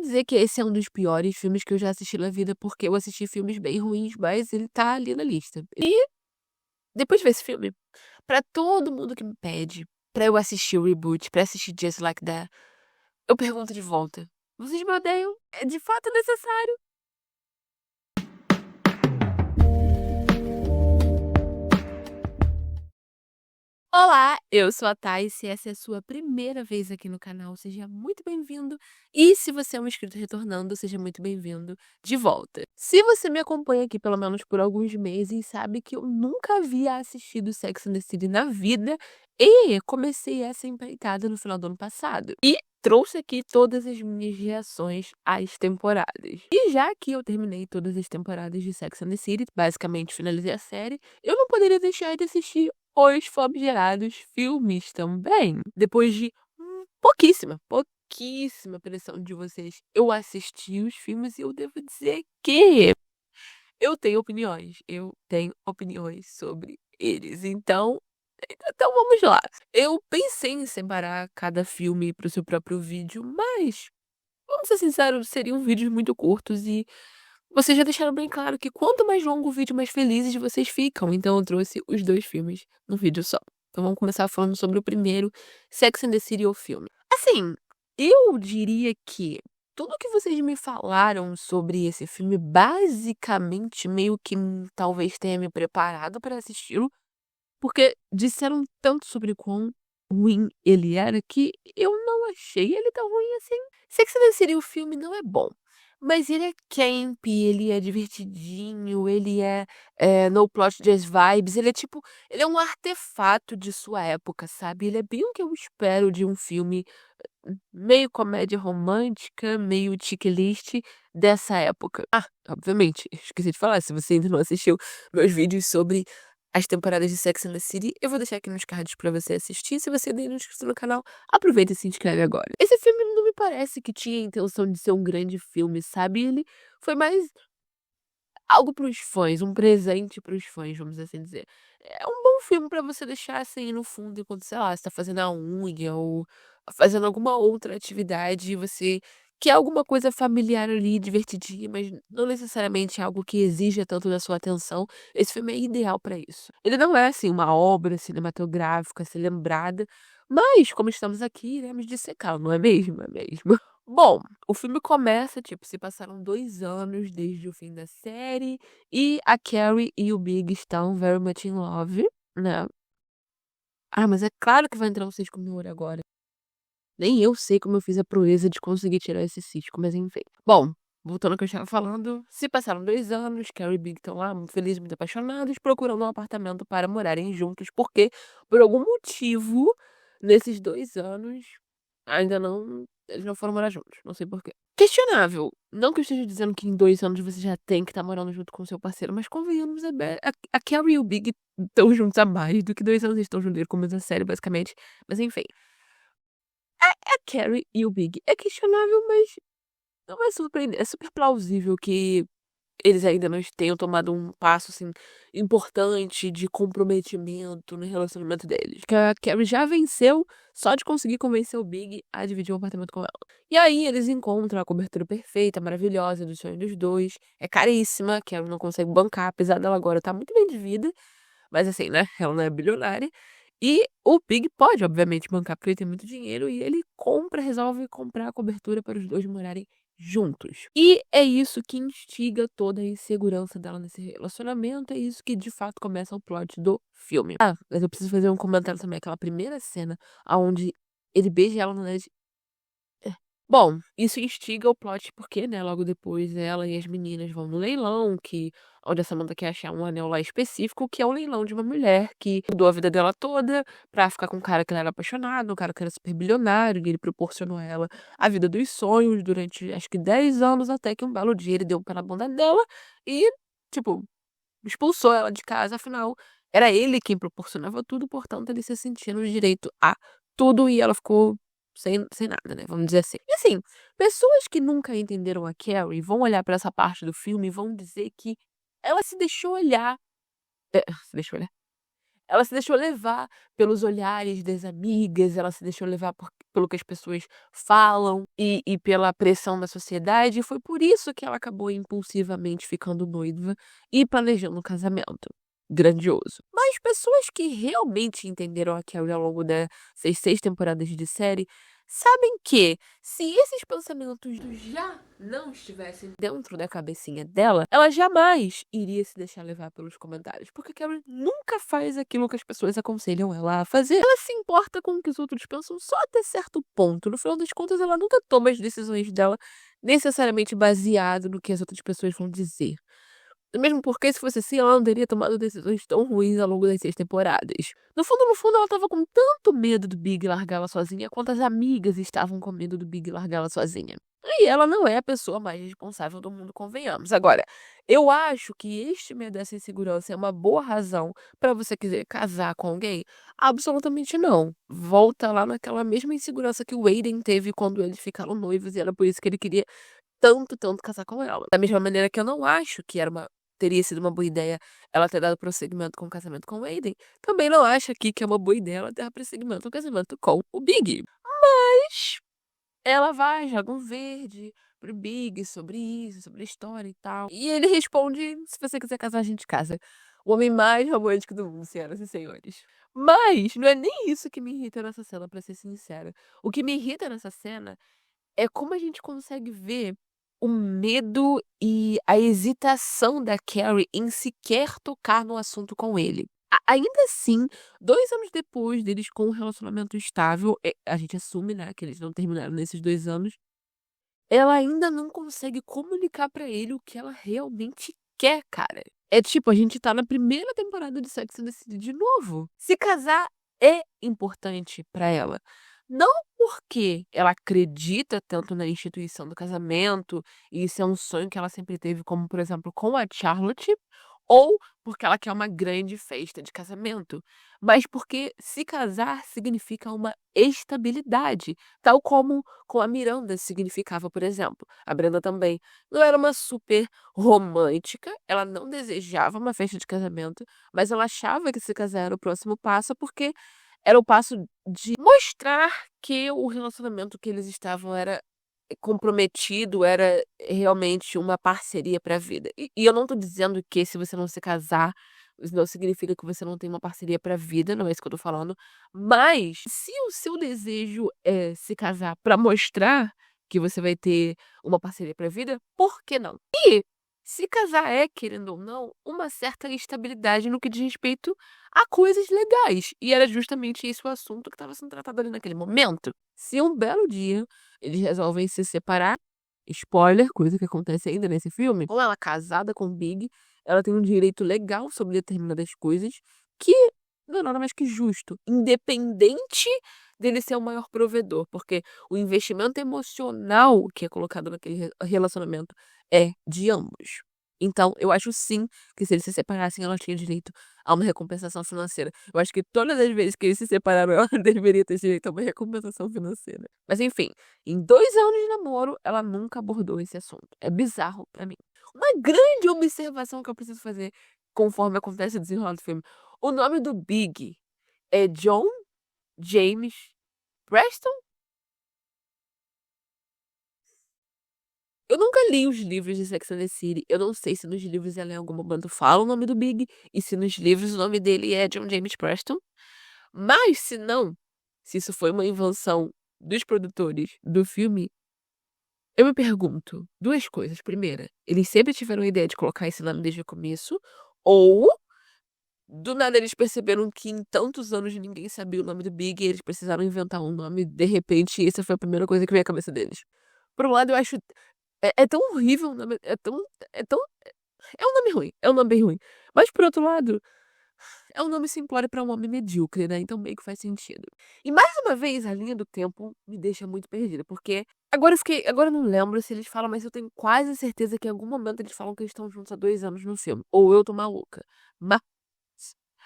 dizer que esse é um dos piores filmes que eu já assisti na vida, porque eu assisti filmes bem ruins, mas ele tá ali na lista. E depois de ver esse filme, pra todo mundo que me pede pra eu assistir o reboot, pra assistir Just Like That, eu pergunto de volta: vocês me odeiam? É de fato necessário? Olá, eu sou a Thais, se essa é a sua primeira vez aqui no canal, seja muito bem-vindo. E se você é um inscrito retornando, seja muito bem-vindo de volta. Se você me acompanha aqui pelo menos por alguns meses, sabe que eu nunca havia assistido Sex and the City na vida e comecei essa empreitada no final do ano passado. E trouxe aqui todas as minhas reações às temporadas. E já que eu terminei todas as temporadas de Sex and the City, basicamente finalizei a série, eu não poderia deixar de assistir os famigerados filmes também. Depois de pouquíssima pressão de vocês, eu assisti os filmes e eu devo dizer que eu tenho opiniões sobre eles. Então vamos lá. Eu pensei em separar cada filme para o seu próprio vídeo, mas, vamos ser sinceros, seriam vídeos muito curtos e vocês já deixaram bem claro que quanto mais longo o vídeo, mais felizes vocês ficam. Então eu trouxe os 2 filmes num vídeo só. Então vamos começar falando sobre o primeiro, Sex and the City, o filme. Assim, eu diria que tudo que vocês me falaram sobre esse filme, basicamente, meio que talvez tenha me preparado para assisti-lo, porque disseram tanto sobre quão ruim ele era que eu não achei ele tão ruim assim. Sex and the City, o filme não é bom, mas ele é camp, ele é divertidinho, ele é no plot just vibes, ele é um artefato de sua época, sabe. Ele é bem o que eu espero de um filme meio comédia romântica, meio checklist dessa época. Ah, obviamente, esqueci de falar, se você ainda não assistiu meus vídeos sobre as temporadas de Sex and the City, eu vou deixar aqui nos cards pra você assistir. Se você ainda não é inscrito no canal, aproveita e se inscreve agora. Esse filme não me parece que tinha a intenção de ser um grande filme, sabe? Ele foi mais algo para os fãs, um presente para os fãs, vamos assim dizer. É um bom filme pra você deixar, assim, no fundo enquanto, sei lá, você tá fazendo a unha ou fazendo alguma outra atividade e você quer alguma coisa familiar ali, divertidinha, mas não necessariamente algo que exija tanto da sua atenção. Esse filme é ideal pra isso. Ele não é, assim, uma obra cinematográfica a ser lembrada, mas como estamos aqui, iremos dissecá-lo, não é mesmo? É mesmo. Bom, o filme começa, tipo, se passaram 2 anos desde o fim da série e a Carrie e o Big estão very much in love, né. Ah, mas é claro que vai entrar um cisco no olho agora. Nem eu sei como eu fiz a proeza de conseguir tirar esse cisco, mas enfim. Bom, voltando ao que eu estava falando, se passaram 2 anos, Carrie e Big estão lá muito felizes, muito apaixonados, procurando um apartamento para morarem juntos, porque, por algum motivo, nesses 2 anos, ainda não eles não foram morar juntos, não sei por quê. Questionável, não que eu esteja dizendo que em 2 anos você já tem que estar morando junto com o seu parceiro, mas convenhamos, a Carrie e o Big estão juntos há mais do que 2 anos, eles estão juntos desde o começo da série, basicamente, mas enfim. A Carrie e o Big é questionável, mas não é surpreendente, é super plausível que eles ainda não tenham tomado um passo, assim, importante de comprometimento no relacionamento deles, que a Carrie já venceu só de conseguir convencer o Big a dividir um apartamento com ela. E aí eles encontram a cobertura perfeita, maravilhosa do sonho dos 2, é caríssima, a Carrie não consegue bancar, apesar dela agora estar muito bem de vida, mas assim, né, ela não é bilionária. E o Pig pode, obviamente, bancar, porque ele tem muito dinheiro, e ele resolve comprar a cobertura para os 2 morarem juntos. E é isso que instiga toda a insegurança dela nesse relacionamento, é isso que de fato começa o plot do filme. Ah, mas eu preciso fazer um comentário também, aquela primeira cena aonde ele beija ela no nariz. Bom, isso instiga o plot porque, né, logo depois ela e as meninas vão no leilão, onde a Samantha quer achar um anel lá específico, que é um leilão de uma mulher que mudou a vida dela toda pra ficar com um cara que ela era apaixonada, um cara que era super bilionário, e ele proporcionou a ela a vida dos sonhos durante acho que 10 anos, até que um belo dia ele deu um pé na bunda dela e, tipo, expulsou ela de casa, afinal, era ele quem proporcionava tudo, portanto, ele se sentia no direito a tudo e ela ficou sem nada, né, vamos dizer assim. E assim, pessoas que nunca entenderam a Carrie vão olhar pra essa parte do filme e vão dizer que ela se deixou olhar se deixou olhar? Ela se deixou levar pelos olhares das amigas, ela se deixou levar pelo que as pessoas falam e pela pressão da sociedade, e foi por isso que ela acabou impulsivamente ficando noiva e planejando um casamento grandioso. Mas pessoas que realmente entenderam a Carrie ao longo dessas 6 temporadas de série, sabem que, se esses pensamentos já não estivessem dentro da cabecinha dela, ela jamais iria se deixar levar pelos comentários, porque Carrie nunca faz aquilo que as pessoas aconselham ela a fazer. Ela se importa com o que os outros pensam só até certo ponto. No final das contas, ela nunca toma as decisões dela necessariamente baseado no que as outras pessoas vão dizer. Mesmo porque, se fosse assim, ela não teria tomado decisões tão ruins ao longo das 6 temporadas. No fundo, ela tava com tanto medo do Big largá-la sozinha, quanto as amigas estavam com medo do Big largá-la sozinha. E ela não é a pessoa mais responsável do mundo, convenhamos. Agora, eu acho que este medo, essa insegurança é uma boa razão pra você querer casar com alguém? Absolutamente não. Volta lá naquela mesma insegurança que o Aiden teve quando eles ficaram noivos, e era por isso que ele queria tanto, tanto casar com ela. Da mesma maneira que eu não acho que teria sido uma boa ideia ela ter dado prosseguimento com o casamento com o Aiden, também não acho aqui que é uma boa ideia ela dar prosseguimento no casamento com o Big. Mas ela vai, joga um verde pro Big sobre isso, sobre a história e tal. E ele responde: se você quiser casar, a gente casa. O homem mais romântico do mundo, senhoras e senhores. Mas não é nem isso que me irrita nessa cena, pra ser sincera. O que me irrita nessa cena é como a gente consegue ver o medo e a hesitação da Carrie em sequer tocar no assunto com ele. Ainda assim, 2 anos depois deles com um relacionamento estável, a gente assume, né, que eles não terminaram nesses 2 anos, ela ainda não consegue comunicar pra ele o que ela realmente quer, cara. É tipo, a gente tá na primeira temporada de Sex and the City de novo. Se casar é importante pra ela. Não porque ela acredita tanto na instituição do casamento, e isso é um sonho que ela sempre teve, como por exemplo com a Charlotte, ou porque ela quer uma grande festa de casamento, mas porque se casar significa uma estabilidade, tal como com a Miranda significava, por exemplo. A Brenda também não era uma super romântica, ela não desejava uma festa de casamento, mas ela achava que se casar era o próximo passo, porque era o passo de mostrar que o relacionamento que eles estavam era comprometido, era realmente uma parceria pra vida. E eu não tô dizendo que, se você não se casar, isso não significa que você não tem uma parceria pra vida, não é isso que eu tô falando. Mas, se o seu desejo é se casar pra mostrar que você vai ter uma parceria pra vida, por que não? E se casar é, querendo ou não, uma certa estabilidade no que diz respeito a coisas legais. E era justamente esse o assunto que estava sendo tratado ali naquele momento. Se um belo dia eles resolvem se separar, spoiler, coisa que acontece ainda nesse filme, com ela casada com o Big, ela tem um direito legal sobre determinadas coisas que não é nada mais que justo, independente dele ser o maior provedor, porque o investimento emocional que é colocado naquele relacionamento é de ambos. Então, eu acho sim que, se eles se separassem, ela tinha direito a uma recompensação financeira. Eu acho que todas as vezes que eles se separaram, ela deveria ter direito a uma recompensação financeira. Mas enfim, em 2 anos de namoro, ela nunca abordou esse assunto. É bizarro pra mim. Uma grande observação que eu preciso fazer conforme acontece o desenrolar do filme. O nome do Big é John James Preston? Eu nunca li os livros de Sex and the City. Eu não sei se nos livros ela em algum momento fala o nome do Big, e se nos livros o nome dele é John James Preston. Mas se não, se isso foi uma invenção dos produtores do filme, eu me pergunto 2 coisas. Primeira, eles sempre tiveram a ideia de colocar esse nome desde o começo, ou do nada eles perceberam que em tantos anos ninguém sabia o nome do Big e eles precisaram inventar um nome, de repente, e essa foi a primeira coisa que veio à cabeça deles. Por um lado, eu acho é tão horrível o nome, é tão é um nome ruim, é um nome bem ruim. Mas por outro lado, é um nome simplório pra um homem medíocre, né, então meio que faz sentido. E mais uma vez, a linha do tempo me deixa muito perdida, porque agora eu não lembro se eles falam, mas eu tenho quase certeza que em algum momento eles falam que eles estão juntos há 2 anos no filme, ou eu tô maluca. Mas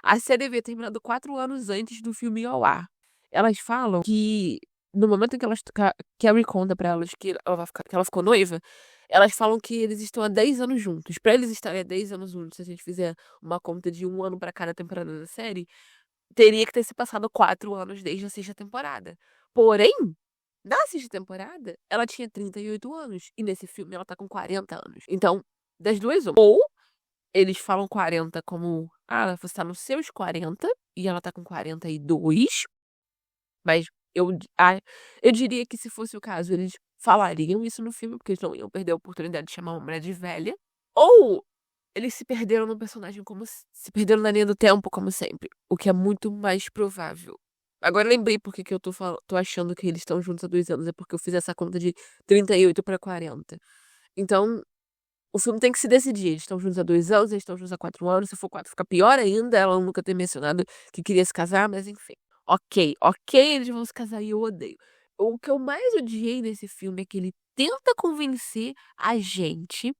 a série havia terminado 4 anos antes do filme ir ao ar. Elas falam que no momento em que Carrie conta pra elas que que ela ficou noiva, elas falam que eles estão há 10 anos juntos. Pra eles estarem há 10 anos juntos, se a gente fizer uma conta de 1 ano pra cada temporada da série, teria que ter se passado 4 anos desde a sexta temporada. Porém, na sexta temporada, ela tinha 38 anos. E nesse filme ela tá com 40 anos. Então, das duas, uma. Ou eles falam 40 como, você tá nos seus 40 e ela tá com 42. Mas eu diria que se fosse o caso, eles falariam isso no filme, porque eles não iam perder a oportunidade de chamar uma mulher de velha. Ou eles se perderam no personagem como se perderam na linha do tempo, como sempre. O que é muito mais provável. Agora eu lembrei porque que eu tô achando que eles estão juntos há 2 anos. É porque eu fiz essa conta de 38 pra 40. Então, o filme tem que se decidir. Eles estão juntos há 2 anos, eles estão juntos há 4 anos. Se for 4, fica pior ainda. Ela nunca ter mencionado que queria se casar, mas enfim. Ok, eles vão se casar e eu odeio. O que eu mais odiei nesse filme é que ele tenta convencer a gente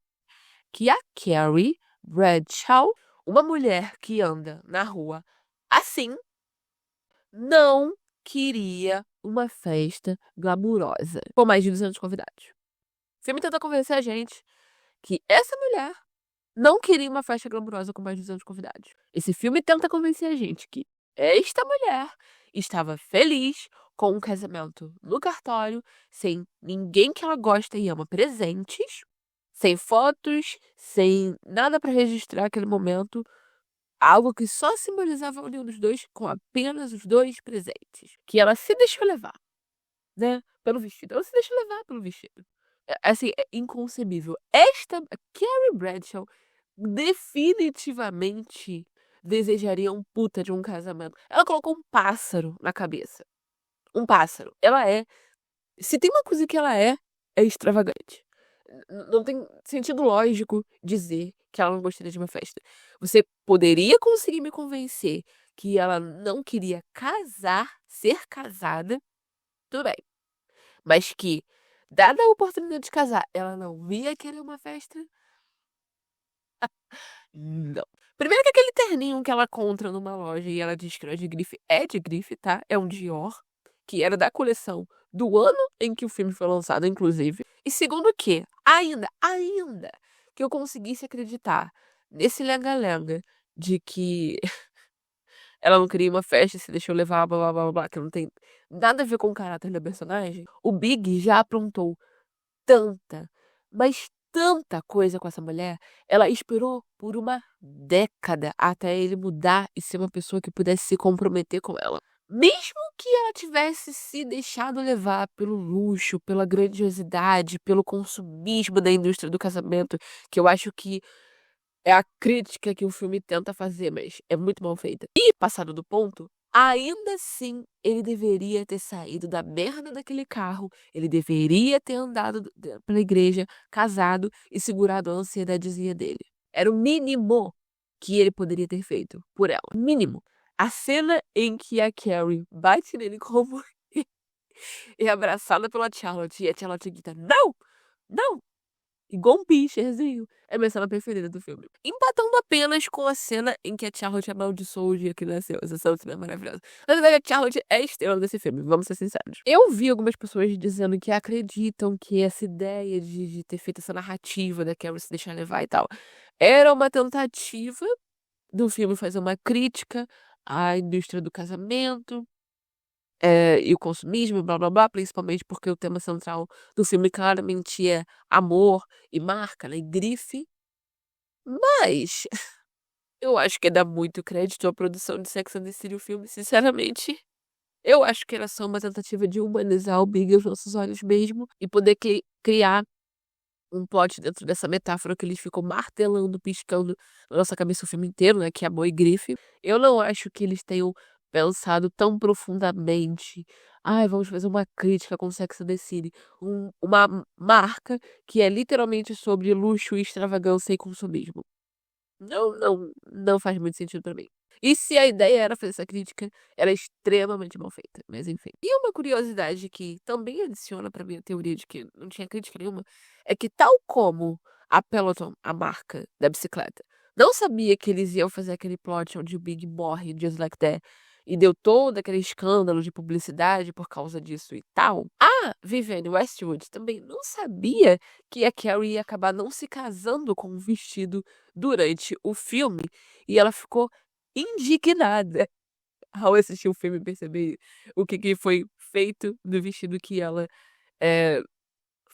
que a Carrie Bradshaw, uma mulher que anda na rua assim, não queria uma festa glamurosa com mais de 200 convidados. O filme tenta convencer a gente que essa mulher não queria uma festa glamurosa com mais de 200 convidados. Esse filme tenta convencer a gente que esta mulher estava feliz com um casamento no cartório, sem ninguém que ela gosta e ama presentes, sem fotos, sem nada para registrar aquele momento, algo que só simbolizava a união dos dois com apenas os dois presentes. Que ela se deixou levar, né, pelo vestido. Ela se deixou levar pelo vestido. Assim, é inconcebível. Carrie Bradshaw definitivamente desejaria um puta de um casamento. Ela colocou um pássaro na cabeça. Um pássaro. Se tem uma coisa que ela é extravagante. Não tem sentido lógico dizer que ela não gostaria de uma festa. Você poderia conseguir me convencer que ela não queria ser casada, tudo bem. Mas que, dada a oportunidade de casar, ela não ia querer uma festa? Não. Primeiro que aquele terninho que ela compra numa loja e ela diz que é de grife, tá? É um Dior, que era da coleção do ano em que o filme foi lançado, inclusive. E segundo que, ainda que eu conseguisse acreditar nesse lenga-lenga de que ela não queria uma festa e se deixou levar, blá blá blá blá, que não tem nada a ver com o caráter da personagem, o Big já aprontou tanta, mas tanta coisa com essa mulher. Ela esperou por uma década até ele mudar e ser uma pessoa que pudesse se comprometer com ela. Mesmo que ela tivesse se deixado levar pelo luxo, pela grandiosidade, pelo consumismo da indústria do casamento, que eu acho que é a crítica que o filme tenta fazer, mas é muito mal feita. E, passado do ponto, ainda assim ele deveria ter saído da merda daquele carro, ele deveria ter andado pela igreja, casado e segurado a ansiedadezinha dele. Era o mínimo que ele poderia ter feito por ela. Mínimo. A cena em que a Carrie bate nele como é abraçada pela Charlotte e a Charlotte grita: Não! Não! Igual um pincherzinho. É a minha cena preferida do filme. Empatando apenas com a cena em que a Charlotte amaldiçoou o dia que nasceu. Essa cena é maravilhosa. Na verdade, a Charlotte é a estrela desse filme, vamos ser sinceros. Eu vi algumas pessoas dizendo que acreditam que essa ideia de ter feito essa narrativa da Carrie se deixar levar e tal era uma tentativa do filme fazer uma crítica à indústria do casamento, e o consumismo, blá blá blá, principalmente porque o tema central do filme claramente é amor e marca, né, e grife. Mas eu acho que é dar muito crédito à produção de Sex and the City, o filme, sinceramente. Eu acho que era só uma tentativa de humanizar o Big aos nossos olhos mesmo e poder criar um plot dentro dessa metáfora que eles ficam martelando, piscando na nossa cabeça o filme inteiro, né, que é amor e grife. Eu não acho que eles tenham pensado tão profundamente. Ai, vamos fazer uma crítica com Sex and the City. Uma marca que é literalmente sobre luxo, extravagância e consumismo. Não faz muito sentido pra mim. E se a ideia era fazer essa crítica, era extremamente mal feita, mas enfim. E uma curiosidade que também adiciona pra minha teoria de que não tinha crítica nenhuma, é que tal como a Peloton, a marca da bicicleta, não sabia que eles iam fazer aquele plot onde o Big morre just like that, e deu todo aquele escândalo de publicidade por causa disso e tal, a Vivienne Westwood também não sabia que a Carrie ia acabar não se casando com o vestido durante o filme, e ela ficou indignada ao assistir o filme e perceber o que foi feito do vestido que ela eh,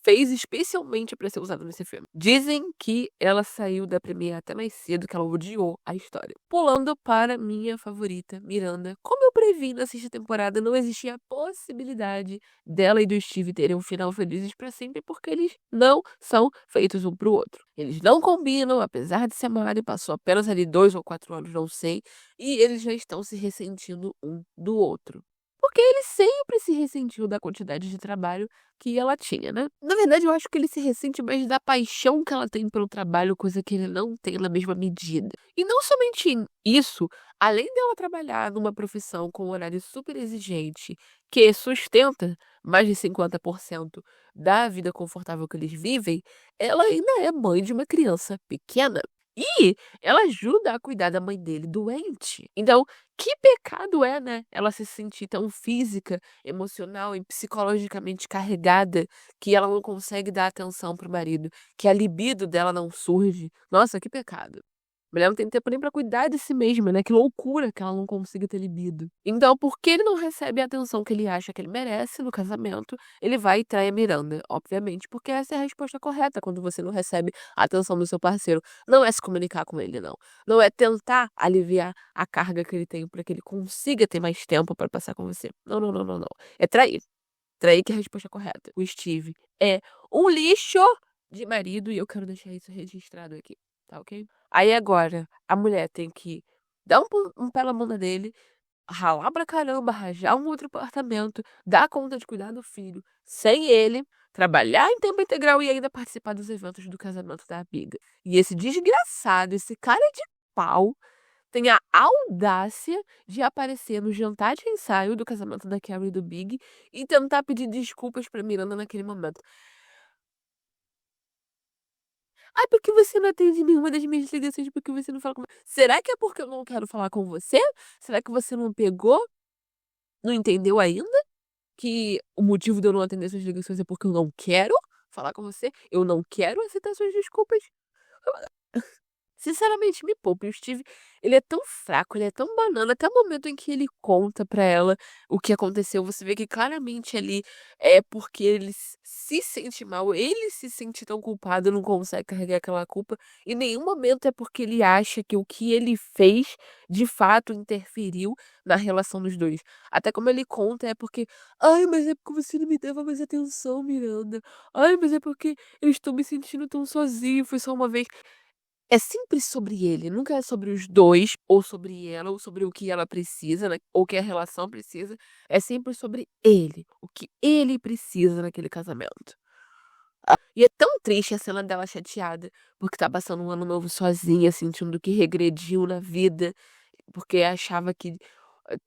fez especialmente para ser usado nesse filme. Dizem que ela saiu da premiere até mais cedo, que ela odiou a história. Pulando para minha favorita, Miranda. Como eu previ na sexta temporada, não existia a possibilidade dela e do Steve terem um final felizes para sempre, porque eles não são feitos um pro outro. Eles não combinam, apesar de se amarem, passou apenas ali 2 ou 4 anos, não sei, e eles já estão se ressentindo um do outro. Porque ele sempre se ressentiu da quantidade de trabalho que ela tinha, né. Na verdade, eu acho que ele se ressente mais da paixão que ela tem pelo trabalho, coisa que ele não tem na mesma medida. E não somente isso, além dela trabalhar numa profissão com um horário super exigente, que sustenta mais de 50% da vida confortável que eles vivem, ela ainda é mãe de uma criança pequena. E ela ajuda a cuidar da mãe dele doente. Então, que pecado é, né, ela se sentir tão física, emocional e psicologicamente carregada, que ela não consegue dar atenção para o marido, que a libido dela não surge. Nossa, que pecado. Mulher não tem tempo nem pra cuidar de si mesma, né, que loucura que ela não consiga ter libido. Então, porque ele não recebe a atenção que ele acha que ele merece no casamento, ele vai e trai a Miranda, obviamente, porque essa é a resposta correta quando você não recebe a atenção do seu parceiro. Não é se comunicar com ele, não. Não é tentar aliviar a carga que ele tem pra que ele consiga ter mais tempo pra passar com você. Não, não, não, não, não. É trair. Trair que é a resposta correta. O Steve é um lixo de marido e eu quero deixar isso registrado aqui, tá ok? Aí agora a mulher tem que dar um pé na bunda dele, ralar pra caramba, arranjar um outro apartamento, dar conta de cuidar do filho sem ele, trabalhar em tempo integral e ainda participar dos eventos do casamento da amiga. E esse desgraçado, esse cara de pau, tem a audácia de aparecer no jantar de ensaio do casamento da Carrie e do Big e tentar pedir desculpas pra Miranda naquele momento. "Ai, porque você não atende nenhuma das minhas ligações, porque você não fala comigo". Será que é porque eu não quero falar com você? Será que você não pegou? Não entendeu ainda? Que o motivo de eu não atender suas ligações é porque eu não quero falar com você? Eu não quero aceitar suas desculpas? Sinceramente, me poupe. O Steve, ele é tão fraco, ele é tão banana, até o momento em que ele conta pra ela o que aconteceu, você vê que claramente ali é porque ele se sente mal, ele se sente tão culpado, não consegue carregar aquela culpa. Em nenhum momento é porque ele acha que o que ele fez de fato interferiu na relação dos dois. Até como ele conta, é porque, ai, mas é porque você não me dava mais atenção, Miranda. Ai, mas é porque eu estou me sentindo tão sozinho, foi só uma vez. É sempre sobre ele, nunca é sobre os 2 ou sobre ela, ou sobre o que ela precisa, né, ou o que a relação precisa, é sempre sobre ele, o que ele precisa naquele casamento. E é tão triste a cena dela chateada, porque tá passando um ano novo sozinha, sentindo que regrediu na vida, porque achava que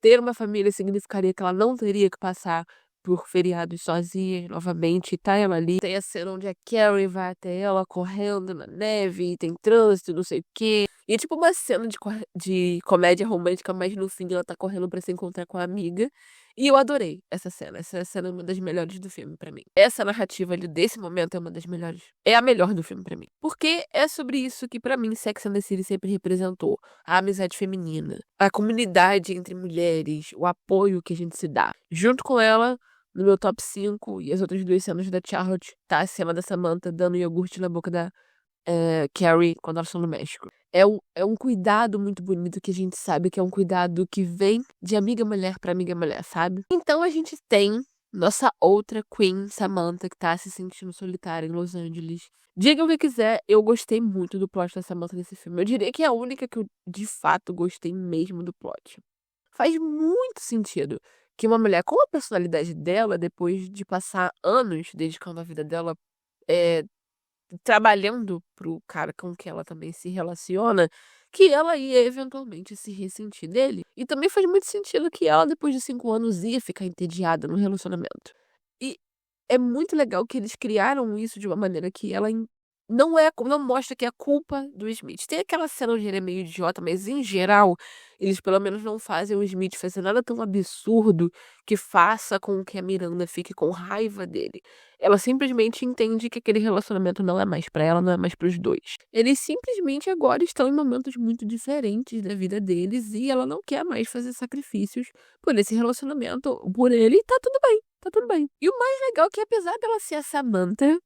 ter uma família significaria que ela não teria que passar por feriados sozinha novamente, e tá ela ali. Tem a cena onde a Carrie vai até ela correndo na neve, e tem trânsito, não sei o quê. E é tipo uma cena de comédia romântica, mas no fim ela tá correndo pra se encontrar com a amiga. E eu adorei essa cena. Essa cena é uma das melhores do filme pra mim. Essa narrativa ali desse momento é uma das melhores. É a melhor do filme pra mim. Porque é sobre isso que pra mim Sex and the City sempre representou. A amizade feminina, a comunidade entre mulheres, o apoio que a gente se dá. Junto com ela, no meu top 5 e as outras 2 cenas da Charlotte, tá a cena da Samantha dando iogurte na boca da Carrie quando elas estão no México. É um cuidado muito bonito que a gente sabe que é um cuidado que vem de amiga mulher pra amiga mulher, sabe. Então a gente tem nossa outra queen, Samantha, que tá se sentindo solitária em Los Angeles. Diga o que quiser, eu gostei muito do plot da Samantha nesse filme. Eu diria que é a única que eu, de fato, gostei mesmo do plot. Faz muito sentido que uma mulher com a personalidade dela, depois de passar anos dedicando a vida dela, eh trabalhando para o cara com que ela também se relaciona, que ela ia eventualmente se ressentir dele. E também faz muito sentido que ela, depois de 5 anos, ia ficar entediada no relacionamento. E é muito legal que eles criaram isso de uma maneira que ela não mostra que é culpa do Smith. Tem aquela cena onde ele é meio idiota, mas em geral, eles pelo menos não fazem o Smith fazer nada tão absurdo que faça com que a Miranda fique com raiva dele. Ela simplesmente entende que aquele relacionamento não é mais pra ela, não é mais pros dois. Eles simplesmente agora estão em momentos muito diferentes da vida deles e ela não quer mais fazer sacrifícios por esse relacionamento, por ele, e tá tudo bem, tá tudo bem. E o mais legal é que apesar dela ser a Samantha,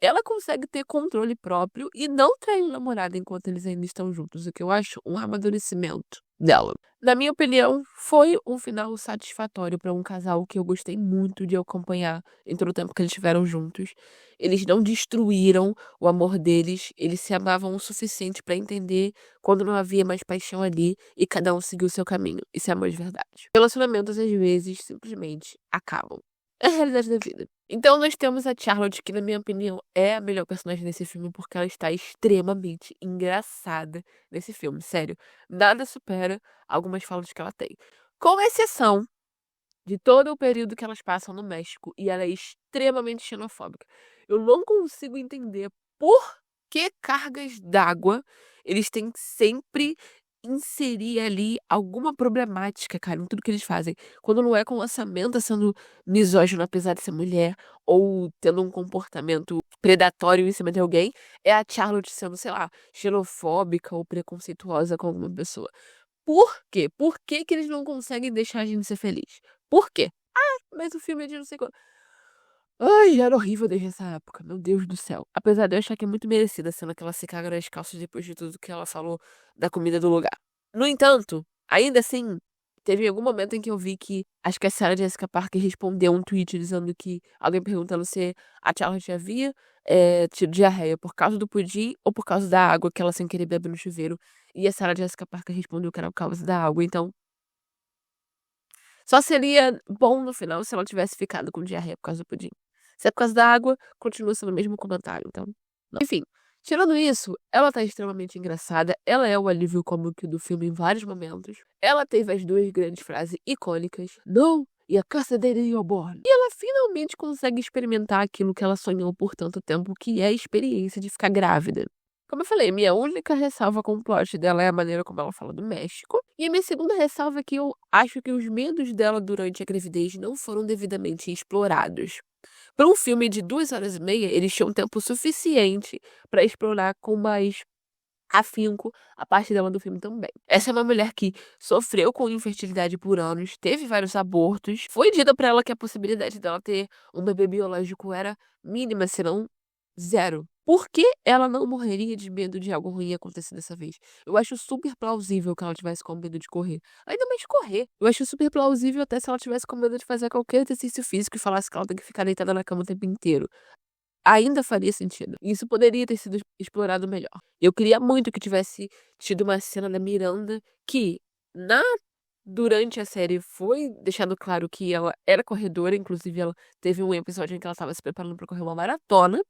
ela consegue ter controle próprio e não trair o namorado enquanto eles ainda estão juntos, o que eu acho um amadurecimento dela. Na minha opinião, foi um final satisfatório para um casal que eu gostei muito de acompanhar em todo o tempo que eles estiveram juntos. Eles não destruíram o amor deles, eles se amavam o suficiente para entender quando não havia mais paixão ali e cada um seguiu o seu caminho. Isso é amor de verdade. Relacionamentos às vezes simplesmente acabam. É a realidade da vida. Então nós temos a Charlotte, que na minha opinião é a melhor personagem desse filme, porque ela está extremamente engraçada nesse filme, sério. Nada supera algumas falas que ela tem. Com exceção de todo o período que elas passam no México, e ela é extremamente xenofóbica. Eu não consigo entender por que cargas d'água eles têm que sempre inserir ali alguma problemática, cara, em tudo que eles fazem. Quando não é com a Samantha sendo misógino apesar de ser mulher, ou tendo um comportamento predatório em cima de alguém, é a Charlotte sendo, sei lá, xenofóbica ou preconceituosa com alguma pessoa. Por quê? Por que que eles não conseguem deixar a gente ser feliz? Por quê? "Ah, mas o filme é de não sei quando". Ai, era horrível desde essa época, meu Deus do céu. Apesar de eu achar que é muito merecida a cena que ela se caga nas calças depois de tudo que ela falou da comida do lugar. No entanto, ainda assim, teve algum momento em que eu vi que acho que a Sarah Jessica Parker respondeu um tweet dizendo que alguém perguntando se a Charlotte havia tido diarreia por causa do pudim ou por causa da água que ela sem querer bebe no chuveiro. E a Sarah Jessica Parker respondeu que era por causa da água, então só seria bom no final se ela tivesse ficado com diarreia por causa do pudim. Se é por causa da água, continua sendo o mesmo comentário, então não. Enfim, tirando isso, ela tá extremamente engraçada, ela é o alívio cômico do filme em vários momentos. Ela teve as 2 grandes frases icônicas: "No, e a caça dele you're born". E ela finalmente consegue experimentar aquilo que ela sonhou por tanto tempo, que é a experiência de ficar grávida. Como eu falei, minha única ressalva com o plot dela é a maneira como ela fala do México. E a minha segunda ressalva é que eu acho que os medos dela durante a gravidez não foram devidamente explorados. Para um filme de 2 horas e meia, eles tinham tempo suficiente para explorar com mais afinco a parte dela do filme também. Essa é uma mulher que sofreu com infertilidade por anos, teve vários abortos. Foi dito para ela que a possibilidade dela ter um bebê biológico era mínima, se não zero. Por que ela não morreria de medo de algo ruim acontecer dessa vez? Eu acho super plausível que ela tivesse com medo de correr. Ainda mais correr. Eu acho super plausível até se ela tivesse com medo de fazer qualquer exercício físico e falasse que ela tem que ficar deitada na cama o tempo inteiro. Ainda faria sentido. Isso poderia ter sido explorado melhor. Eu queria muito que tivesse tido uma cena da Miranda que, na durante a série, foi deixado claro que ela era corredora, inclusive ela teve um episódio em que ela estava se preparando para correr uma maratona,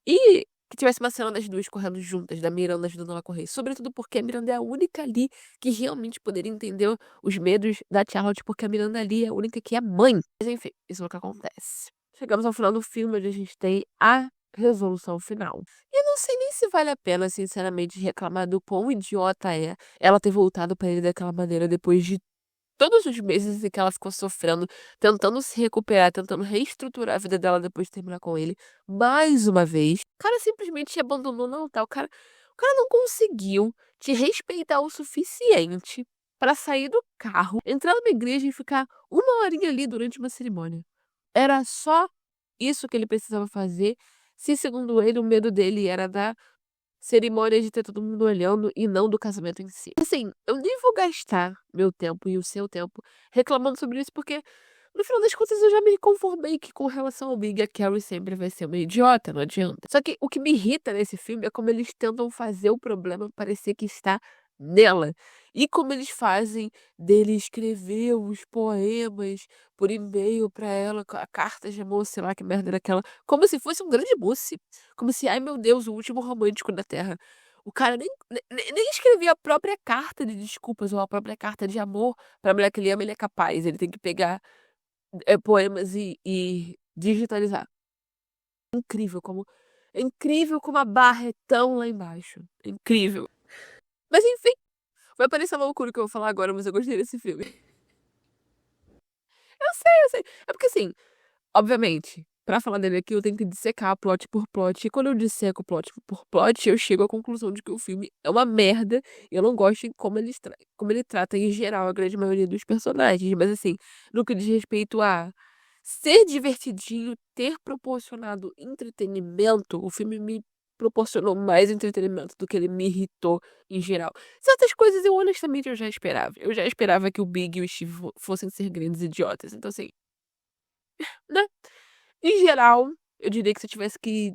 e que tivesse uma cena das 2 correndo juntas, da Miranda ajudando ela a correr. Sobretudo porque a Miranda é a única ali que realmente poderia entender os medos da Charlotte, porque a Miranda ali é a única que é mãe. Mas enfim, isso é o que acontece. Chegamos ao final do filme, onde a gente tem a resolução final. E eu não sei nem se vale a pena, sinceramente, reclamar do quão idiota é ela ter voltado pra ele daquela maneira depois de todos os meses em que ela ficou sofrendo, tentando se recuperar, tentando reestruturar a vida dela depois de terminar com ele, mais uma vez. O cara simplesmente te abandonou no altar. O cara não conseguiu te respeitar o suficiente pra sair do carro, entrar numa igreja e ficar 1 horinha ali durante uma cerimônia. Era só isso que ele precisava fazer, se segundo ele o medo dele era da cerimônia, de ter todo mundo olhando e não do casamento em si. Assim, eu nem vou gastar meu tempo e o seu tempo reclamando sobre isso, porque no final das contas eu já me conformei que com relação ao Big, a Carrie sempre vai ser uma idiota, não adianta. Só que o que me irrita nesse filme é como eles tentam fazer o problema parecer que está nela. E como eles fazem dele escrever os poemas por e-mail pra ela, a carta de amor, sei lá que merda era aquela, como se fosse um grande mousse. Como se, ai meu Deus, o último romântico da Terra. O cara nem escrevia a própria carta de desculpas ou a própria carta de amor pra mulher que ele ama, ele é capaz. Ele tem que pegar poemas e digitalizar. Incrível como É incrível como a barra é tão lá embaixo. É incrível. Mas enfim, vai parecer uma loucura o que eu vou falar agora, mas eu gostei desse filme. Eu sei. É porque assim, obviamente, pra falar dele aqui eu tenho que dissecar plot por plot. E quando eu disseco plot por plot, eu chego à conclusão de que o filme é uma merda. E eu não gosto de como ele trata em geral a grande maioria dos personagens. Mas assim, no que diz respeito a ser divertidinho, ter proporcionado entretenimento, o filme me proporcionou mais entretenimento do que ele me irritou em geral. Certas coisas eu honestamente eu já esperava. Eu já esperava que o Big e o Steve fossem ser grandes idiotas. Então assim, né? Em geral, eu diria que se eu tivesse que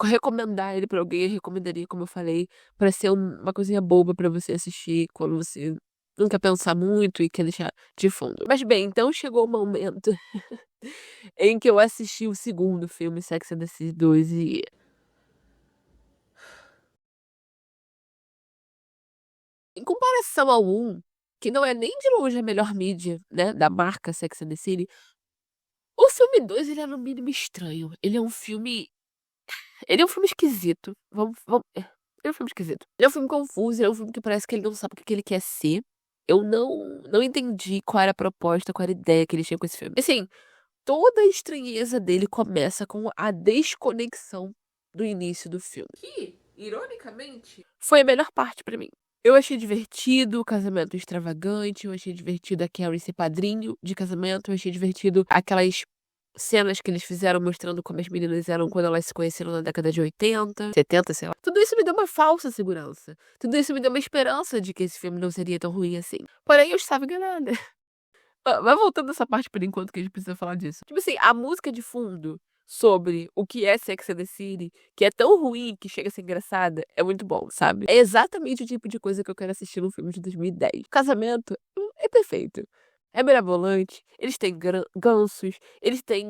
recomendar ele pra alguém, eu recomendaria, como eu falei, pra ser uma coisinha boba pra você assistir quando você não quer pensar muito e quer deixar de fundo. Mas bem, então chegou o momento em que eu assisti o segundo filme, Sex and the City 2, e em comparação ao 1, que não é nem de longe a melhor mídia, né, da marca Sex and the City, o filme 2 ele é no mínimo estranho. Ele é um filme esquisito. Ele é um filme esquisito. Ele é um filme confuso, ele é um filme que parece que ele não sabe o que ele quer ser. Eu não entendi qual era a proposta, qual era a ideia que ele tinha com esse filme. Assim, toda a estranheza dele começa com a desconexão do início do filme. Que, ironicamente, foi a melhor parte pra mim. Eu achei divertido o casamento extravagante, eu achei divertido a Carrie ser padrinho de casamento, eu achei divertido aquelas cenas que eles fizeram mostrando como as meninas eram quando elas se conheceram na década de 80, 70, sei lá. Tudo isso me deu uma falsa segurança. Tudo isso me deu uma esperança de que esse filme não seria tão ruim assim. Porém, eu estava enganada. Vai voltando essa parte por enquanto que a gente precisa falar disso. Tipo assim, a música de fundo sobre o que é Sex and the City, que é tão ruim que chega a ser engraçada, é muito bom, sabe? É exatamente o tipo de coisa que eu quero assistir num filme de 2010. O casamento é perfeito. É mirabolante, eles têm gansos, eles têm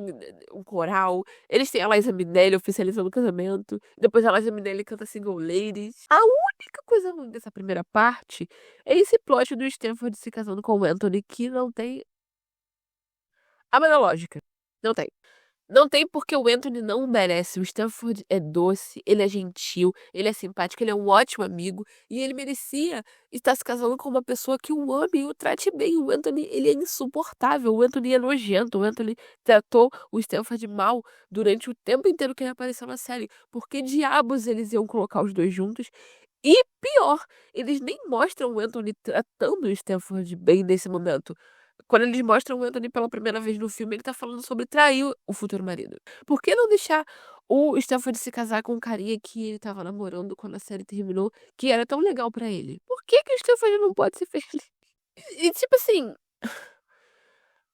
um coral, eles têm a Liza Minnelli oficializando o casamento, depois a Liza Minnelli canta Single Ladies. A única coisa ruim dessa primeira parte é esse plot do Stanford se casando com o Anthony que não tem a menor lógica. Não tem. Não tem porque o Anthony não merece. O Stanford é doce, ele é gentil, ele é simpático, ele é um ótimo amigo e ele merecia estar se casando com uma pessoa que o ame e o trate bem. O Anthony, ele é insuportável. O Anthony é nojento. O Anthony tratou o Stanford mal durante o tempo inteiro que ele apareceu na série. Por que diabos eles iam colocar os dois juntos? E pior, eles nem mostram o Anthony tratando o Stanford bem nesse momento. Quando eles mostram o Anthony pela primeira vez no filme, ele tá falando sobre trair o futuro marido. Por que não deixar o Stanford se casar com um carinha que ele tava namorando quando a série terminou, que era tão legal pra ele? Por que que o Stanford não pode ser feliz? E tipo assim,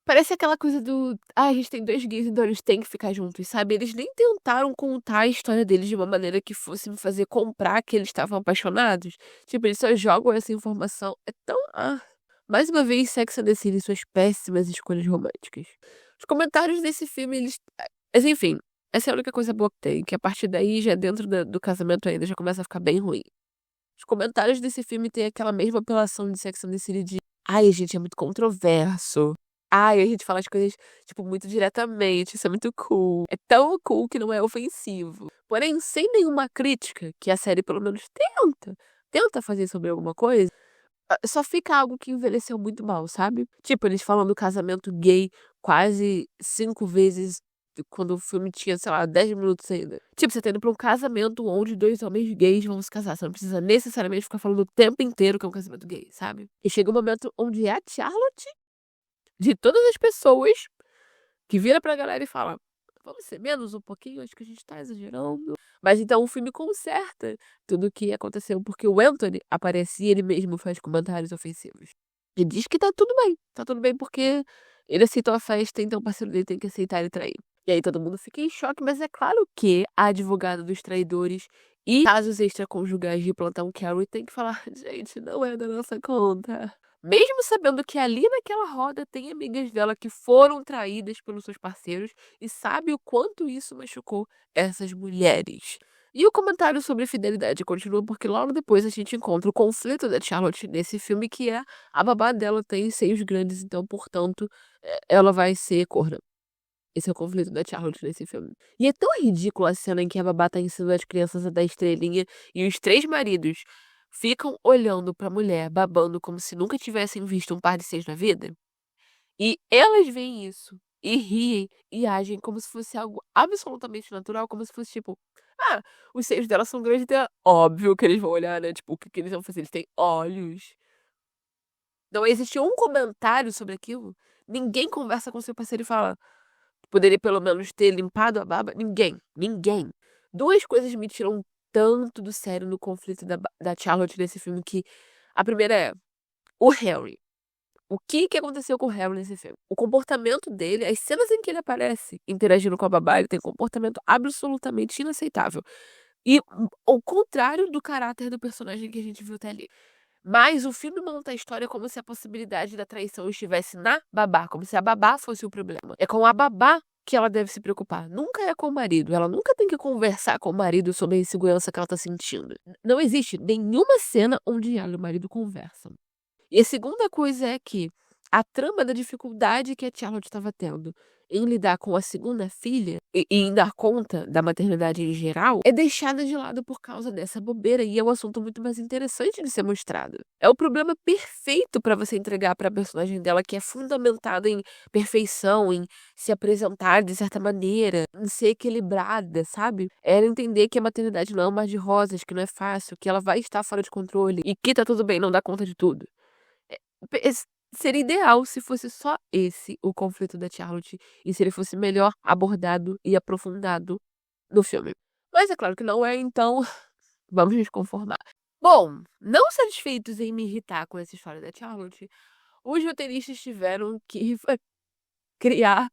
parece aquela coisa do, a gente tem dois gays, então eles têm que ficar juntos, sabe? Eles nem tentaram contar a história deles de uma maneira que fosse me fazer comprar que eles estavam apaixonados. Tipo, eles só jogam essa informação. É tão. Mais uma vez, Sex and the City e suas péssimas escolhas românticas. Os comentários desse filme, eles. Mas enfim, essa é a única coisa boa que tem, que a partir daí, já dentro do casamento ainda, já começa a ficar bem ruim. Os comentários desse filme têm aquela mesma apelação de Sex and the City de ai, gente, é muito controverso. Ai, a gente fala as coisas, tipo, muito diretamente, isso é muito cool. É tão cool que não é ofensivo. Porém, sem nenhuma crítica, que a série pelo menos tenta fazer sobre alguma coisa, só fica algo que envelheceu muito mal, sabe? Tipo, eles falam do casamento gay quase 5 vezes quando o filme tinha, sei lá, 10 minutos ainda. Tipo, você tá indo pra um casamento onde dois homens gays vão se casar. Você não precisa necessariamente ficar falando o tempo inteiro que é um casamento gay, sabe? E chega um momento onde é a Charlotte, de todas as pessoas, que vira pra galera e fala: vamos ser menos um pouquinho, acho que a gente tá exagerando. Mas então o filme conserta tudo o que aconteceu, porque o Anthony aparece e ele mesmo faz comentários ofensivos. E diz que tá tudo bem. Tá tudo bem porque ele aceitou a festa, então o parceiro dele tem que aceitar ele trair. E aí todo mundo fica em choque, mas é claro que a advogada dos traidores e casos extraconjugais de plantão Carrie tem que falar: gente, não é da nossa conta. Mesmo sabendo que ali naquela roda tem amigas dela que foram traídas pelos seus parceiros e sabe o quanto isso machucou essas mulheres. E o comentário sobre fidelidade continua porque logo depois a gente encontra o conflito da Charlotte nesse filme, que é a babá dela tem seios grandes, então, portanto, ela vai ser corna. Esse é o conflito da Charlotte nesse filme. E é tão ridícula a cena em que a babá tá ensinando as crianças a dar estrelinha e os 3 maridos ficam olhando pra mulher, babando como se nunca tivessem visto um par de seios na vida. E elas veem isso e riem e agem como se fosse algo absolutamente natural, como se fosse tipo: "Ah, os seios dela são grandes, então é óbvio que eles vão olhar, né, tipo, o que que eles vão fazer? Eles têm olhos". Não existe um comentário sobre aquilo. Ninguém conversa com seu parceiro e fala: "Poderia pelo menos ter limpado a baba". Ninguém, ninguém. 2 coisas me tiram tanto do sério no conflito da Charlotte nesse filme que a primeira é o Harry. O que que aconteceu com o Harry nesse filme? O comportamento dele, as cenas em que ele aparece interagindo com a babá, ele tem um comportamento absolutamente inaceitável. E ao contrário do caráter do personagem que a gente viu até ali. Mas o filme monta a história como se a possibilidade da traição estivesse na babá, como se a babá fosse o problema. É com a babá que ela deve se preocupar, nunca é com o marido. Ela nunca tem que conversar com o marido sobre a insegurança que ela tá sentindo. Não existe nenhuma cena onde ela e o marido conversam. E a segunda coisa é que a trama da dificuldade que a Charlotte estava tendo em lidar com a segunda filha e em dar conta da maternidade em geral, é deixada de lado por causa dessa bobeira e é um assunto muito mais interessante de ser mostrado. É o problema perfeito para você entregar para a personagem dela, que é fundamentada em perfeição, em se apresentar de certa maneira, em ser equilibrada, sabe? É ela entender que a maternidade não é um mar de rosas, que não é fácil, que ela vai estar fora de controle e que tá tudo bem, não dá conta de tudo. Seria ideal se fosse só esse o conflito da Charlotte e se ele fosse melhor abordado e aprofundado no filme. Mas é claro que não é, então vamos nos conformar. Bom, não satisfeitos em me irritar com essa história da Charlotte, os roteiristas tiveram que criar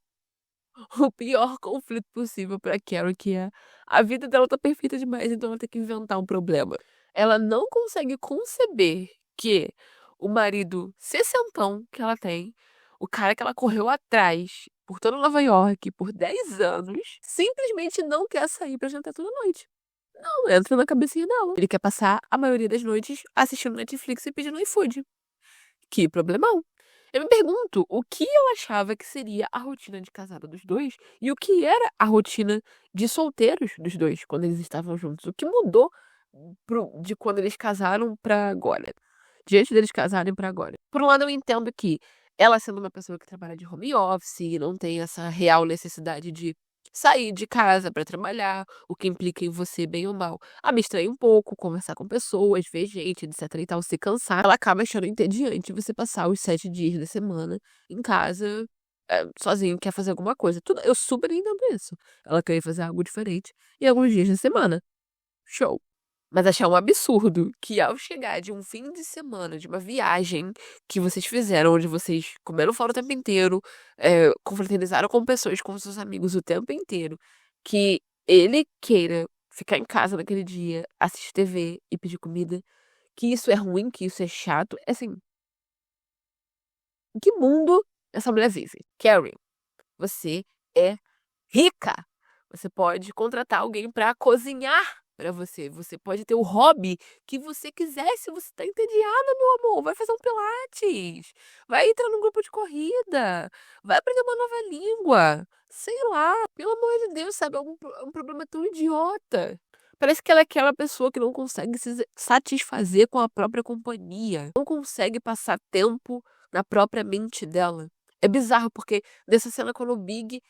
o pior conflito possível pra Carrie, que é a vida dela tá perfeita demais, então ela tem que inventar um problema. Ela não consegue conceber que o marido sessentão que ela tem, o cara que ela correu atrás por toda Nova York por 10 anos, simplesmente não quer sair pra jantar toda noite. Não entra na cabecinha dela. Ele quer passar a maioria das noites assistindo Netflix e pedindo iFood. Que problemão. Eu me pergunto o que eu achava que seria a rotina de casado dos dois e o que era a rotina de solteiros dos dois quando eles estavam juntos. O que mudou de quando eles casaram pra agora? De antes deles casarem pra agora. Por um lado, eu entendo que ela sendo uma pessoa que trabalha de home office, não tem essa real necessidade de sair de casa pra trabalhar, o que implica em você, bem ou mal, abstrair um pouco, conversar com pessoas, ver gente, etc e tal, se cansar, ela acaba achando entediante você passar os 7 dias da semana em casa, sozinho, quer fazer alguma coisa. Tudo, eu super entendo isso. Ela quer fazer algo diferente em alguns dias da semana. Show. Mas achar um absurdo que ao chegar de um fim de semana, de uma viagem que vocês fizeram, onde vocês comeram fora o tempo inteiro, confraternizaram com pessoas, com seus amigos o tempo inteiro, que ele queira ficar em casa naquele dia, assistir TV e pedir comida, que isso é ruim, que isso é chato, é assim, em que mundo essa mulher vive? Carrie, você é rica. Você pode contratar alguém para cozinhar para você. Você pode ter o hobby que você quiser. Se você tá entediada, meu amor, vai fazer um pilates. Vai entrar num grupo de corrida. Vai aprender uma nova língua. Sei lá, pelo amor de Deus, sabe? É um problema tão idiota. Parece que ela é aquela pessoa que não consegue se satisfazer com a própria companhia. Não consegue passar tempo na própria mente dela. É bizarro, porque nessa cena, quando o Big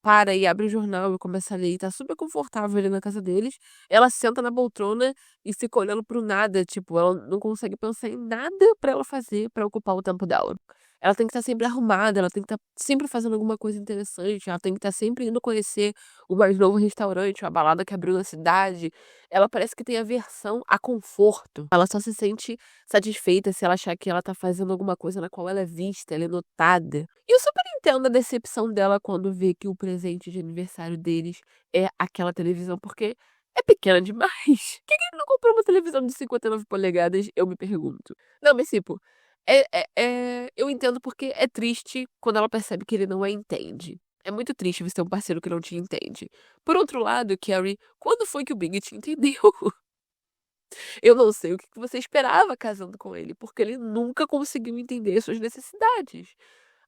para e abre o jornal e começa a ler e tá super confortável ali na casa deles, ela senta na poltrona e fica olhando pro nada, tipo, ela não consegue pensar em nada pra ela fazer pra ocupar o tempo dela. Ela tem que estar sempre arrumada, ela tem que estar sempre fazendo alguma coisa interessante, ela tem que estar sempre indo conhecer o mais novo restaurante, a balada que abriu na cidade. Ela parece que tem aversão a conforto. Ela só se sente satisfeita se ela achar que ela tá fazendo alguma coisa na qual ela é vista, ela é notada. E eu super entendo a decepção dela quando vê que o presente de aniversário deles é aquela televisão, porque é pequena demais. Por que ele não comprou uma televisão de 59 polegadas? Eu me pergunto. Não, mas tipo, eu entendo porque é triste quando ela percebe que ele não a entende. É muito triste você ter um parceiro que não te entende. Por outro lado, Carrie, quando foi que o Big te entendeu? Eu não sei o que que você esperava casando com ele, porque ele nunca conseguiu entender suas necessidades.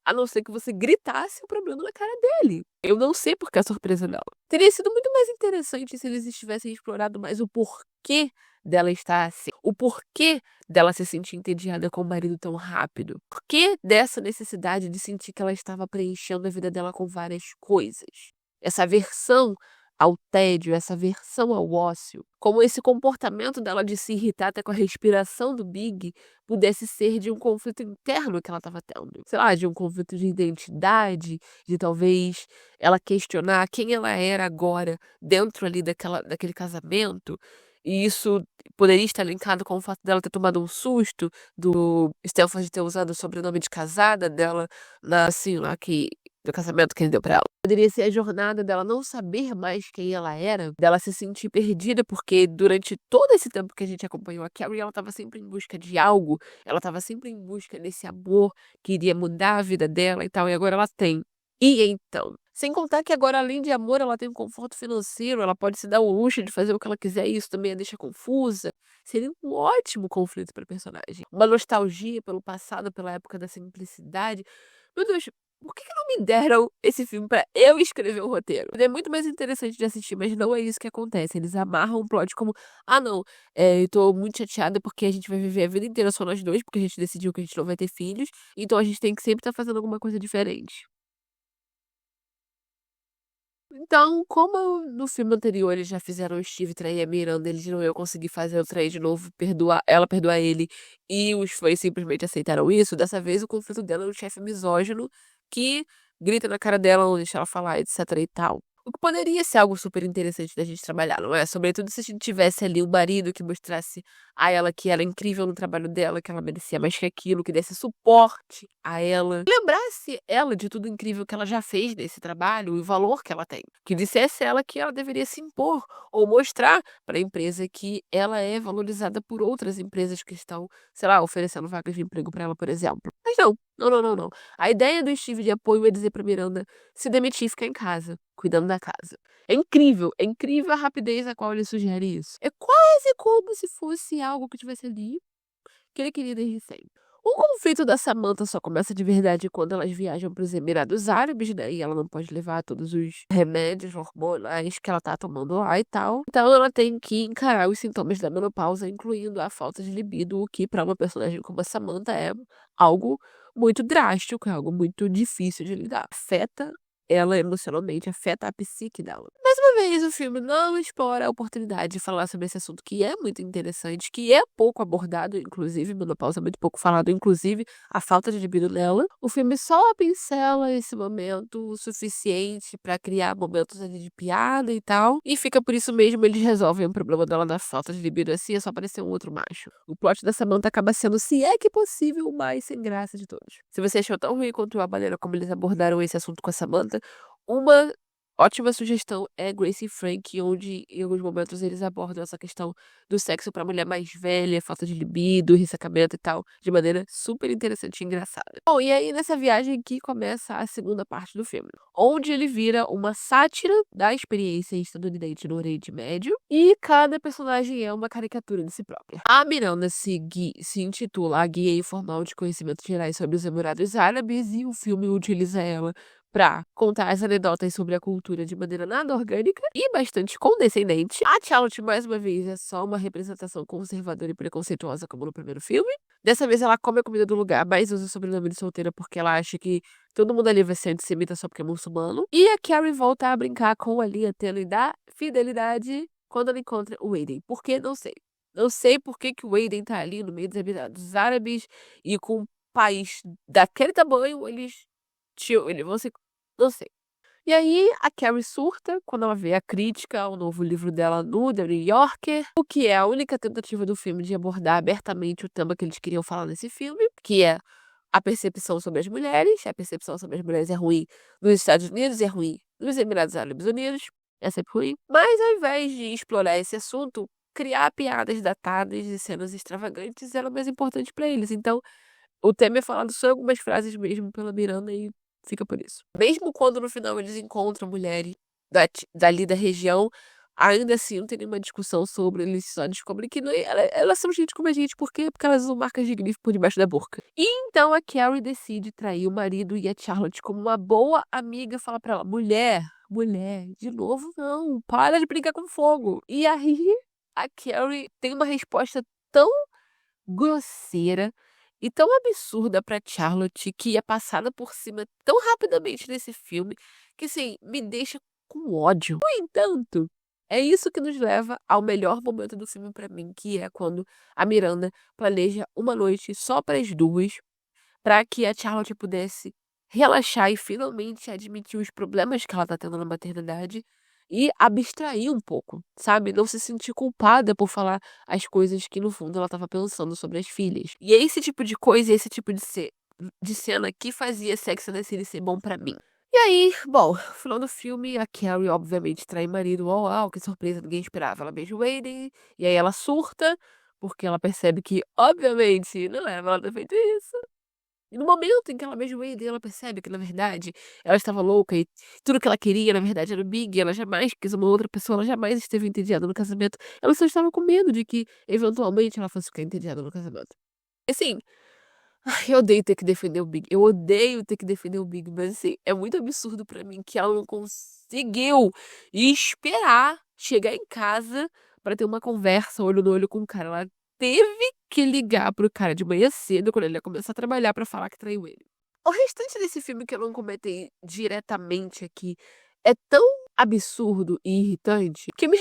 a não ser que você gritasse o problema na cara dele. Eu não sei por que a surpresa dela. Teria sido muito mais interessante se eles tivessem explorado mais o porquê dela estar assim. O porquê dela se sentir entediada com o marido tão rápido. Por que dessa necessidade de sentir que ela estava preenchendo a vida dela com várias coisas? Essa aversão ao tédio, essa aversão ao ócio, como esse comportamento dela de se irritar até com a respiração do Big pudesse ser de um conflito interno que ela estava tendo. Sei lá, de um conflito de identidade, de talvez ela questionar quem ela era agora dentro ali daquele casamento. E isso poderia estar linkado com o fato dela ter tomado um susto do Stanford ter usado o sobrenome de casada dela assim, lá que do casamento que ele deu pra ela. Poderia ser a jornada dela não saber mais quem ela era, dela se sentir perdida, porque durante todo esse tempo que a gente acompanhou a Carrie, ela estava sempre em busca de algo, ela estava sempre em busca desse amor que iria mudar a vida dela e tal, e agora ela tem. E então? Sem contar que agora, além de amor, ela tem um conforto financeiro, ela pode se dar o luxo de fazer o que ela quiser, e isso também a deixa confusa. Seria um ótimo conflito para personagem. Uma nostalgia pelo passado, pela época da simplicidade. Meu Deus, por que não me deram esse filme pra eu escrever o roteiro? É muito mais interessante de assistir, mas não é isso que acontece. Eles amarram o plot como, ah, não, eu tô muito chateada porque a gente vai viver a vida inteira só nós dois, porque a gente decidiu que a gente não vai ter filhos, então a gente tem que sempre estar fazendo alguma coisa diferente. Então, como no filme anterior eles já fizeram o Steve trair a Miranda, eles não iam conseguir fazer o trair de novo, ela perdoar ele, e os fãs simplesmente aceitaram isso, dessa vez o conflito dela é um chefe misógino que grita na cara dela, não deixa ela falar, etc e tal. O que poderia ser algo super interessante da gente trabalhar, não é? Sobretudo se a gente tivesse ali um marido que mostrasse a ela que ela é incrível no trabalho dela, que ela merecia mais que aquilo, que desse suporte a ela. Lembrasse ela de tudo incrível que ela já fez nesse trabalho e o valor que ela tem. Que dissesse a ela que ela deveria se impor ou mostrar para a empresa que ela é valorizada por outras empresas que estão, sei lá, oferecendo vagas de emprego para ela, por exemplo. Mas não, não, não, não, não. A ideia do Steve de apoio é dizer para Miranda se demitir e ficar em casa, cuidando da casa. É incrível a rapidez a qual ele sugere isso. É quase como se fosse algo que tivesse ali que ele queria desde sempre. O conflito da Samantha só começa de verdade quando elas viajam para os Emirados Árabes, né? E ela não pode levar todos os remédios hormonais que ela tá tomando lá e tal. Então ela tem que encarar os sintomas da menopausa, incluindo a falta de libido, o que para uma personagem como a Samantha é algo muito drástico, é algo muito difícil de lidar. Afeta ela emocionalmente, afeta a psique dela. Mais uma vez, o filme não explora a oportunidade de falar sobre esse assunto que é muito interessante, que é pouco abordado, inclusive, menopausa é muito pouco falado, inclusive a falta de libido nela. O filme só pincela esse momento o suficiente pra criar momentos ali de piada e tal, e fica por isso mesmo eles resolvem o problema dela da falta de libido assim, é só aparecer um outro macho. O plot da Samantha acaba sendo, se é que possível, o mais sem graça de todos. Se você achou tão ruim quanto a maneira como eles abordaram esse assunto com a Samantha, uma ótima sugestão é Grace e Frank, onde em alguns momentos eles abordam essa questão do sexo para mulher mais velha, falta de libido, ressacamento e tal, de maneira super interessante e engraçada. Bom, e aí nessa viagem que começa a segunda parte do filme, onde ele vira uma sátira da experiência estadunidense no Oriente Médio e cada personagem é uma caricatura de si própria. A Miranda se intitula A Guia Informal de Conhecimentos Gerais sobre os Emirados Árabes e o filme utiliza ela pra contar as anedotas sobre a cultura de maneira nada orgânica e bastante condescendente. A Charlotte, mais uma vez, é só uma representação conservadora e preconceituosa, como no primeiro filme. Dessa vez, ela come a comida do lugar, mas usa o sobrenome de solteira porque ela acha que todo mundo ali vai ser antissemita só porque é muçulmano. E a Carrie volta a brincar com a linha tênue da fidelidade quando ela encontra o Aiden. Por quê? Não sei. Não sei por que que o Aiden tá ali no meio dos Emirados Árabes e com um país daquele tamanho, eles vão se. Não sei. E aí, a Carrie surta quando ela vê a crítica ao novo livro dela no The New Yorker, o que é a única tentativa do filme de abordar abertamente o tema que eles queriam falar nesse filme, que é a percepção sobre as mulheres. A percepção sobre as mulheres é ruim nos Estados Unidos, é ruim nos Emirados Árabes Unidos, é sempre ruim. Mas ao invés de explorar esse assunto, criar piadas datadas e cenas extravagantes era mais importante para eles. Então, o tema é falado só em algumas frases mesmo pela Miranda e fica por isso. Mesmo quando no final eles encontram mulheres dali da região, Ainda assim, não tem nenhuma discussão sobre, eles só descobrem que elas são gente como a gente, por quê? Porque elas usam marcas de grife por debaixo da burca. E então a Carrie decide trair o marido e a Charlotte, como uma boa amiga, fala pra ela: mulher, de novo não, para de brincar com fogo. E aí a Carrie tem uma resposta tão grosseira e tão absurda pra Charlotte, que é passada por cima tão rapidamente nesse filme, que assim, me deixa com ódio. No entanto, é isso que nos leva ao melhor momento do filme pra mim, que é quando a Miranda planeja uma noite só para as duas, para que a Charlotte pudesse relaxar e finalmente admitir os problemas que ela tá tendo na maternidade e abstrair um pouco, sabe? Não se sentir culpada por falar as coisas que no fundo ela estava pensando sobre as filhas. E é esse tipo de coisa, esse tipo de cena que fazia Sex and the City ser bom pra mim. E aí, bom, final do filme, a Carrie obviamente trai o marido. Uau, uau, que surpresa, ninguém esperava. Ela beija o Aiden, e aí ela surta, porque ela percebe que, obviamente, não era pra ela ter feito isso. E no momento em que ela beija o Wade, ela percebe que, na verdade, ela estava louca e tudo que ela queria, na verdade, era o Big. Ela jamais quis uma outra pessoa, ela jamais esteve entediada no casamento. Ela só estava com medo de que, eventualmente, ela fosse ficar entediada no casamento. Assim, ai, eu odeio ter que defender o Big. Eu odeio ter que defender o Big, mas assim, é muito absurdo pra mim que ela não conseguiu esperar chegar em casa pra ter uma conversa olho no olho com o cara. Ela teve que ligar pro cara de manhã cedo, quando ele ia começar a trabalhar, pra falar que traiu ele. O restante desse filme que eu não comentei diretamente aqui é tão absurdo e irritante que eu me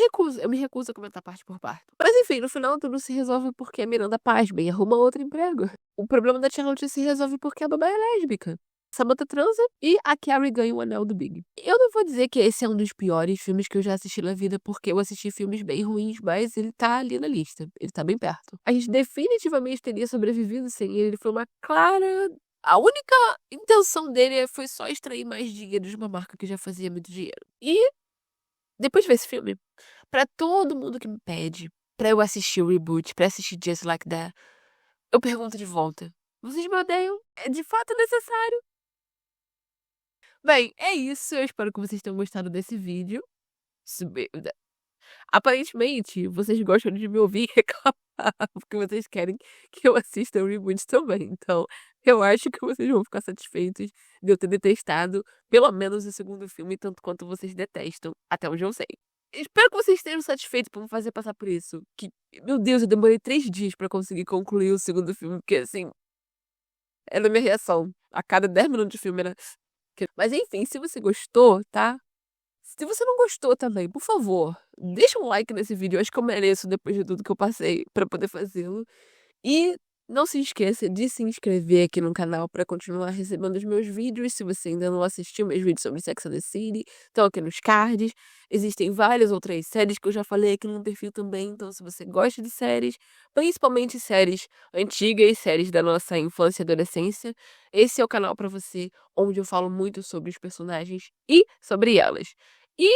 recuso a comentar parte por parte. Mas enfim, no final tudo se resolve porque a Miranda, pasma, e arruma outro emprego. O problema da Charlotte se resolve porque a babá é lésbica. Samantha transa e a Carrie ganha o anel do Big. Eu não vou dizer que esse é um dos piores filmes que eu já assisti na vida, porque eu assisti filmes bem ruins, mas ele tá ali na lista. Ele tá bem perto. A gente definitivamente teria sobrevivido sem ele. Ele foi uma clara. A única intenção dele foi só extrair mais dinheiro de uma marca que já fazia muito dinheiro. E depois de ver esse filme, pra todo mundo que me pede pra eu assistir o reboot, pra assistir Just Like That, eu pergunto de volta: vocês me odeiam? É de fato necessário? Bem, é isso. Eu espero que vocês tenham gostado desse vídeo. Aparentemente, vocês gostam de me ouvir reclamar, porque vocês querem que eu assista o reboot também. Então, eu acho que vocês vão ficar satisfeitos de eu ter detestado pelo menos o segundo filme, tanto quanto vocês detestam, até onde eu sei. Espero que vocês estejam satisfeitos por me fazer passar por isso. Que, meu Deus, eu demorei 3 dias pra conseguir concluir o segundo filme, porque assim, era a minha reação. A cada 10 minutos de filme era. Mas enfim, se você gostou, tá? Se você não gostou também, por favor, deixa um like nesse vídeo. Eu acho que eu mereço depois de tudo que eu passei pra poder fazê-lo. E não se esqueça de se inscrever aqui no canal para continuar recebendo os meus vídeos. Se você ainda não assistiu meus vídeos sobre Sex and the City, estão aqui nos cards. Existem várias outras séries que eu já falei aqui no perfil também. Então, se você gosta de séries, principalmente séries antigas, séries da nossa infância e adolescência, esse é o canal para você, onde eu falo muito sobre os personagens e sobre elas. E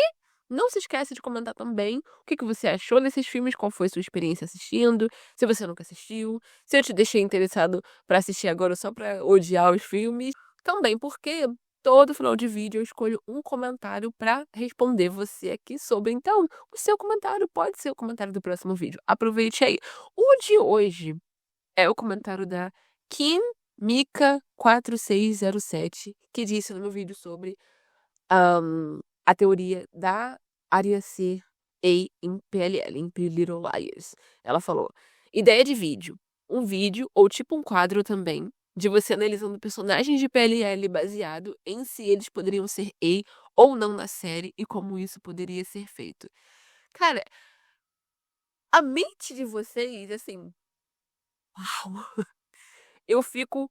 não se esqueça de comentar também o que você achou desses filmes, qual foi a sua experiência assistindo, se você nunca assistiu, se eu te deixei interessado pra assistir agora só pra odiar os filmes. Também porque todo final de vídeo eu escolho um comentário pra responder você aqui sobre. Então, o seu comentário pode ser o comentário do próximo vídeo. Aproveite aí. O de hoje é o comentário da Kim Mika 4607, que disse no meu vídeo sobre a teoria da área C em PLL, em Pretty Little Liars. Ela falou: ideia de vídeo. Um vídeo, ou tipo um quadro também, de você analisando personagens de PLL baseado em se eles poderiam ser A ou não na série e como isso poderia ser feito. Cara, a mente de vocês, assim, uau! Eu fico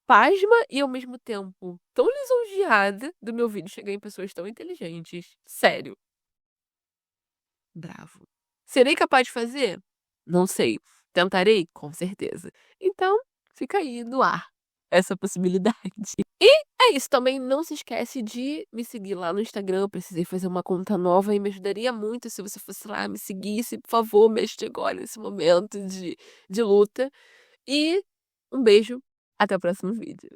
pasma e ao mesmo tempo tão lisonjeada do meu vídeo chegar em pessoas tão inteligentes. Sério. Bravo. Serei capaz de fazer? Não sei. Tentarei? Com certeza. Então, fica aí no ar essa possibilidade. E é isso. Também não se esquece de me seguir lá no Instagram. Eu precisei fazer uma conta nova e me ajudaria muito se você fosse lá, me seguisse. Por favor, me ajude agora nesse momento de luta. E um beijo. Até o próximo vídeo.